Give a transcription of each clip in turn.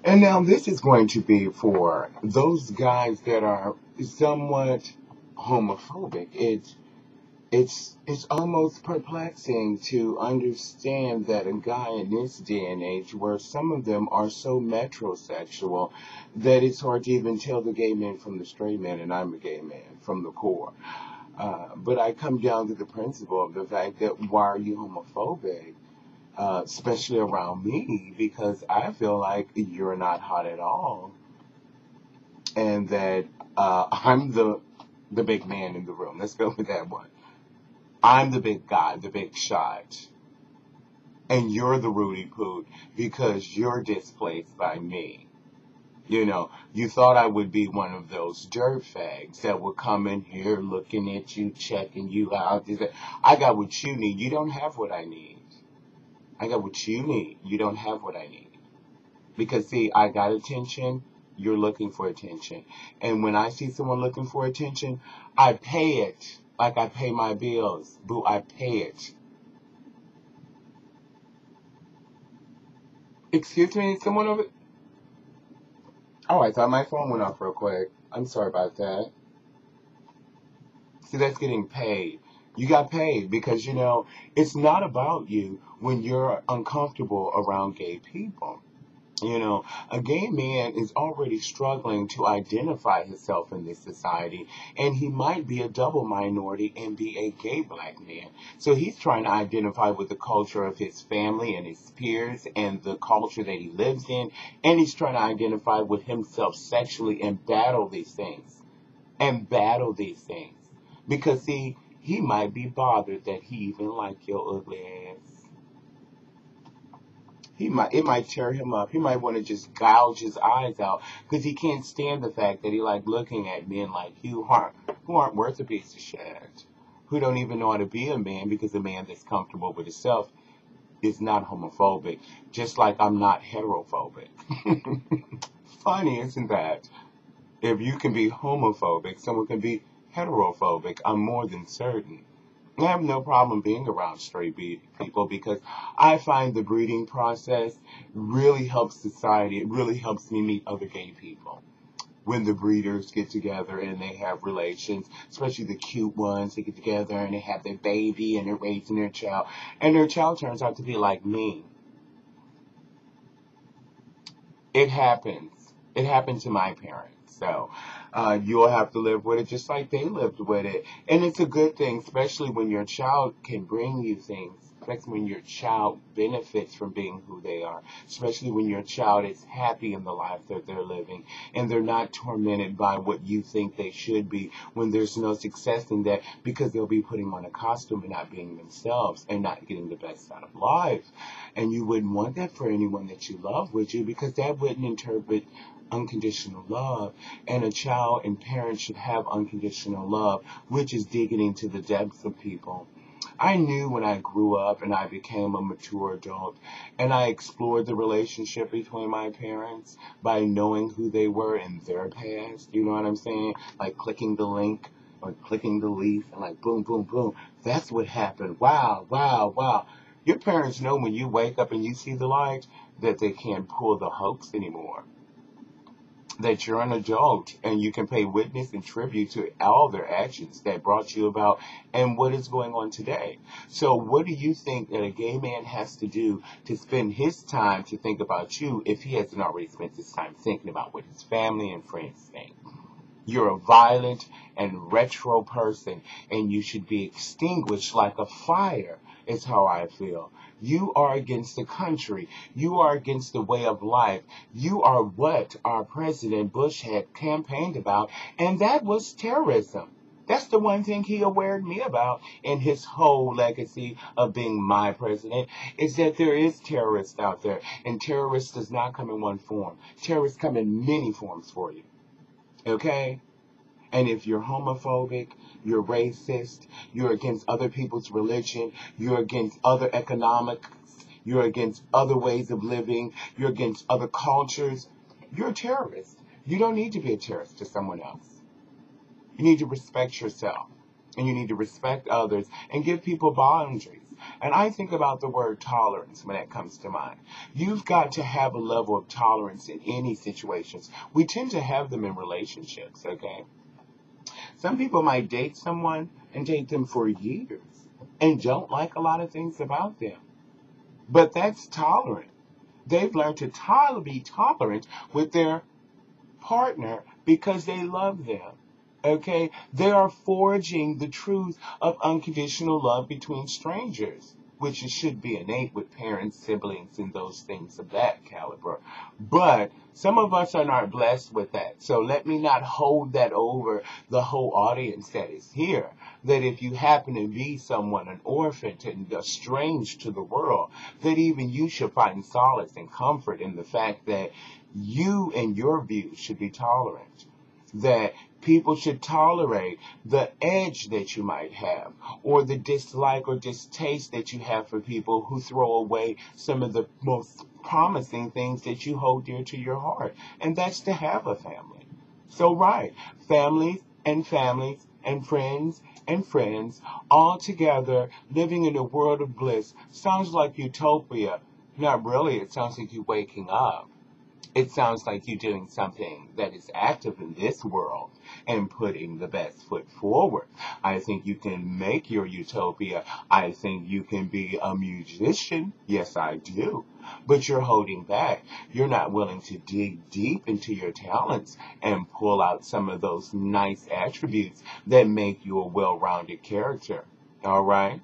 And now this is going to be for those guys that are somewhat homophobic. It's almost perplexing to understand that a guy in this day and age, where some of them are so metrosexual that it's hard to even tell the gay man from the straight man, and I'm a gay man from the core. But I come down to the principle of the fact that why are you homophobic? Especially around me, because I feel like you're not hot at all, and that I'm the big man in the room. Let's go with that one. I'm the big guy, the big shot, and you're the Rudy Poot because you're displaced by me. You know, you thought I would be one of those dirt fags that would come in here looking at you, checking you out. I got what you need. You don't have what I need. I got what you need. You don't have what I need. Because, see, I got attention. You're looking for attention. And when I see someone looking for attention, I pay it like I pay my bills. Boo, I pay it. Excuse me, is someone over? Oh, I thought my phone went off real quick. I'm sorry about that. See, that's getting paid. You got paid because, it's not about you when you're uncomfortable around gay people. A gay man is already struggling to identify himself in this society, and he might be a double minority and be a gay black man. So he's trying to identify with the culture of his family and his peers and the culture that he lives in, and he's trying to identify with himself sexually and battle these things. And battle these things. Because, see, he might be bothered that he even like your ugly ass. It might tear him up. He might want to just gouge his eyes out because he can't stand the fact that he like looking at men like you who aren't worth a piece of shit, who don't even know how to be a man because a man that's comfortable with himself is not homophobic, just like I'm not heterophobic. Funny, isn't that? If you can be homophobic, someone can be heterophobic. I'm more than certain. I have no problem being around straight people because I find the breeding process really helps society. It really helps me meet other gay people. When the breeders get together and they have relations, especially the cute ones, they get together and they have their baby and they're raising their child. And their child turns out to be like me. It happens. It happened to my parents. So you'll have to live with it just like they lived with it. And it's a good thing, especially when your child can bring you things, especially when your child benefits from being who they are, especially when your child is happy in the life that they're living and they're not tormented by what you think they should be when there's no success in that because they'll be putting on a costume and not being themselves and not getting the best out of life. And you wouldn't want that for anyone that you love, would you? Because that wouldn't interpret unconditional love. And a child and parents should have unconditional love, which is digging into the depths of people. I knew when I grew up and I became a mature adult and I explored the relationship between my parents by knowing who they were in their past. You know what I'm saying? Like clicking the link or clicking the leaf and like boom, boom, boom. That's what happened. Wow, wow, wow. Your parents know when you wake up and you see the light that they can't pull the hoax anymore, that you're an adult and you can pay witness and tribute to all their actions that brought you about and what is going on today. So what do you think that a gay man has to do to spend his time to think about you if he hasn't already spent his time thinking about what his family and friends think? You're a violent and retro person, and you should be extinguished like a fire, is how I feel. You are against the country. You are against the way of life. You are what our President Bush had campaigned about, and that was terrorism. That's the one thing he awared me about in his whole legacy of being my president, is that there is terrorists out there, and terrorists does not come in one form. Terrorists come in many forms for you. Okay? And if you're homophobic, you're racist, you're against other people's religion, you're against other economics, you're against other ways of living, you're against other cultures, you're a terrorist. You don't need to be a terrorist to someone else. You need to respect yourself. And you need to respect others and give people boundaries. And I think about the word tolerance when that comes to mind. You've got to have a level of tolerance in any situations. We tend to have them in relationships, okay? Some people might date someone and date them for years and don't like a lot of things about them. But that's tolerant. They've learned to be tolerant with their partner because they love them. Okay? They are forging the truth of unconditional love between strangers, which it should be innate with parents, siblings, and those things of that caliber. But some of us are not blessed with that. So let me not hold that over the whole audience that is here. That if you happen to be someone, an orphan and estranged to the world, that even you should find solace and comfort in the fact that you and your views should be tolerant. That people should tolerate the edge that you might have, or the dislike or distaste that you have for people who throw away some of the most promising things that you hold dear to your heart. And that's to have a family. So right, families and friends all together living in a world of bliss sounds like utopia. Not really, it sounds like you waking up. It sounds like you're doing something that is active in this world and putting the best foot forward. I think you can make your utopia. I think you can be a musician. Yes, I do. But you're holding back. You're not willing to dig deep into your talents and pull out some of those nice attributes that make you a well-rounded character. All right?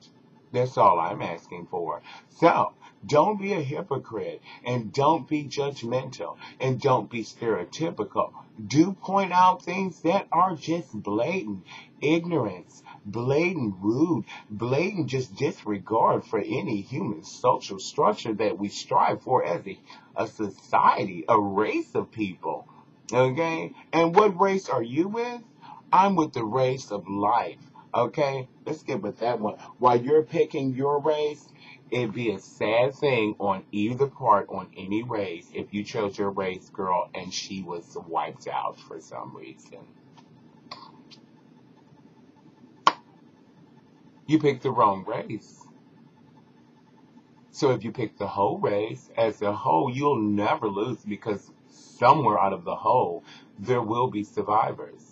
That's all I'm asking for. So, don't be a hypocrite, and don't be judgmental, and don't be stereotypical. Do point out things that are just blatant ignorance, blatant rude, blatant just disregard for any human social structure that we strive for as a society, a race of people. Okay? And what race are you with? I'm with the race of life. Okay? Let's get with that one. While you're picking your race, it'd be a sad thing on either part, on any race, if you chose your race, girl, and she was wiped out for some reason. You picked the wrong race. So if you pick the whole race, as a whole, you'll never lose, because somewhere out of the whole, there will be survivors.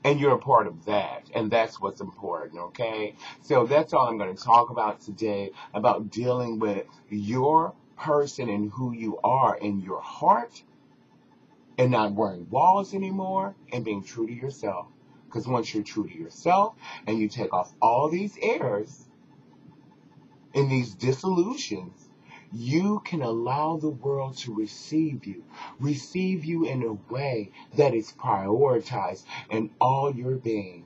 And you're a part of that, and that's what's important, okay? So that's all I'm going to talk about today, about dealing with your person and who you are in your heart, and not wearing walls anymore, and being true to yourself. Because once you're true to yourself, and you take off all these airs and these disillusions, you can allow the world to receive you in a way that is prioritized in all your being.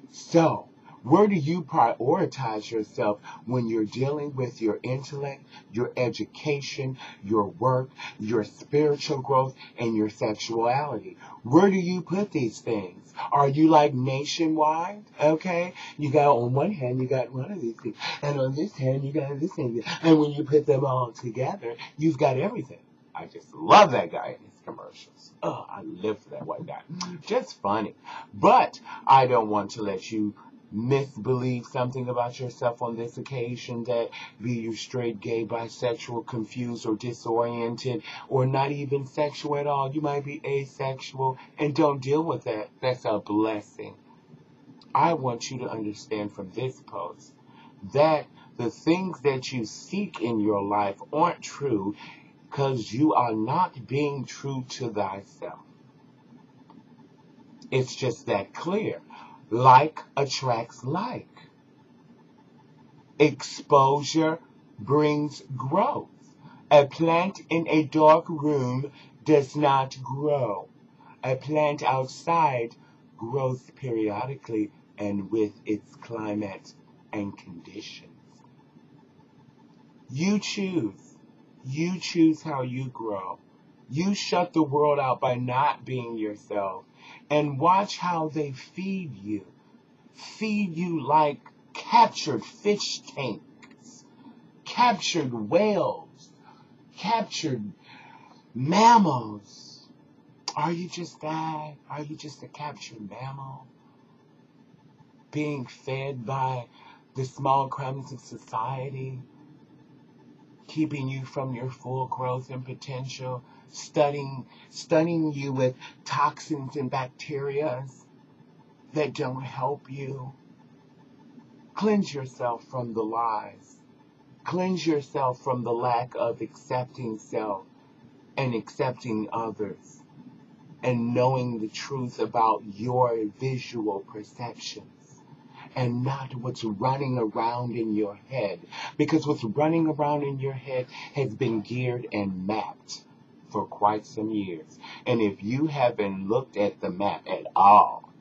So, where do you prioritize yourself when you're dealing with your intellect, your education, your work, your spiritual growth, and your sexuality? Where do you put these things? Are you like nationwide? Okay? You got on one hand, you got one of these things, and on this hand, you got this thing. And when you put them all together, you've got everything. I just love that guy in his commercials. Oh, I live for that white guy. Just funny. But I don't want to let you misbelieve something about yourself on this occasion, that be you straight, gay, bisexual, confused, or disoriented, or not even sexual at all. You might be asexual, and don't deal with that. That's a blessing. I want you to understand from this post that the things that you seek in your life aren't true, because you are not being true to thyself. It's just that clear. Like attracts like. Exposure brings growth. A plant in a dark room does not grow. A plant outside grows periodically and with its climate and conditions. You choose. You choose how you grow. You shut the world out by not being yourself, and watch how they feed you. Feed you like captured fish tanks, captured whales, captured mammals. Are you just that? Are you just a captured mammal? Being fed by the small crumbs of society, keeping you from your full growth and potential, stunning you with toxins and bacteria that don't help you. Cleanse yourself from the lies. Cleanse yourself from the lack of accepting self and accepting others and knowing the truth about your visual perceptions and not what's running around in your head. Because what's running around in your head has been geared and mapped for quite some years. And if you haven't looked at the map at all,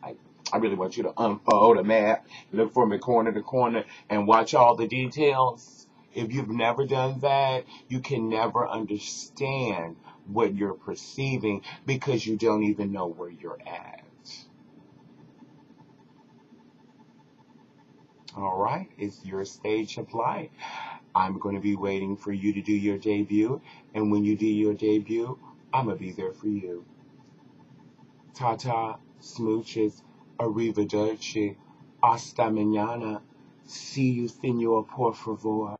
I really want you to unfold a map, look from it corner to corner, and watch all the details. If you've never done that, you can never understand what you're perceiving because you don't even know where you're at. All right, it's your stage of life. I'm going to be waiting for you to do your debut, and when you do your debut, I'm going to be there for you. Ta-ta, smooches, arrivederci, hasta mañana. See you, senor, por favor.